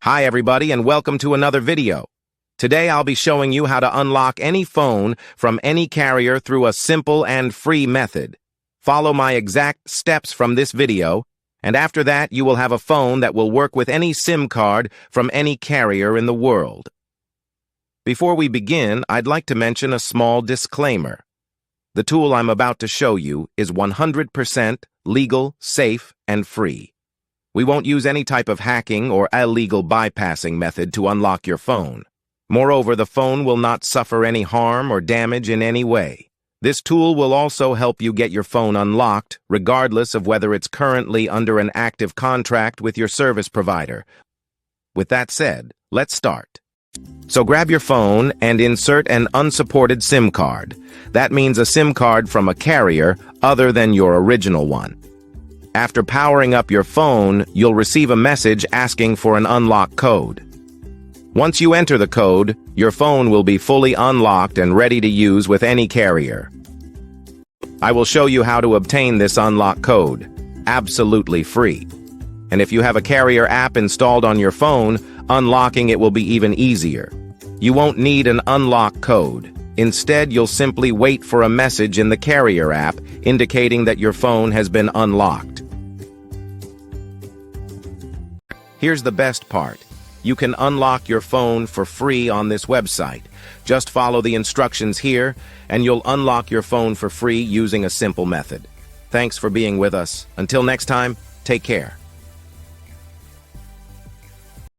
Hi everybody and welcome to another video. Today I'll be showing you how to unlock any phone from any carrier through a simple and free method. Follow my exact steps from this video, and after that you will have a phone that will work with any SIM card from any carrier in the world. Before we begin, I'd like to mention a small disclaimer. The tool I'm about to show you is 100% legal, safe, and free. We won't use any type of hacking or illegal bypassing method to unlock your phone. Moreover, the phone will not suffer any harm or damage in any way. This tool will also help you get your phone unlocked, regardless of whether it's currently under an active contract with your service provider. With that said, let's start. So grab your phone and insert an unsupported SIM card. That means a SIM card from a carrier other than your original one. After powering up your phone, you'll receive a message asking for an unlock code. Once you enter the code, your phone will be fully unlocked and ready to use with any carrier. I will show you how to obtain this unlock code, absolutely free. And if you have a carrier app installed on your phone, unlocking it will be even easier. You won't need an unlock code. Instead, you'll simply wait for a message in the carrier app indicating that your phone has been unlocked. Here's the best part. You can unlock your phone for free on this website. Just follow the instructions here, and you'll unlock your phone for free using a simple method. Thanks for being with us. Until next time, take care.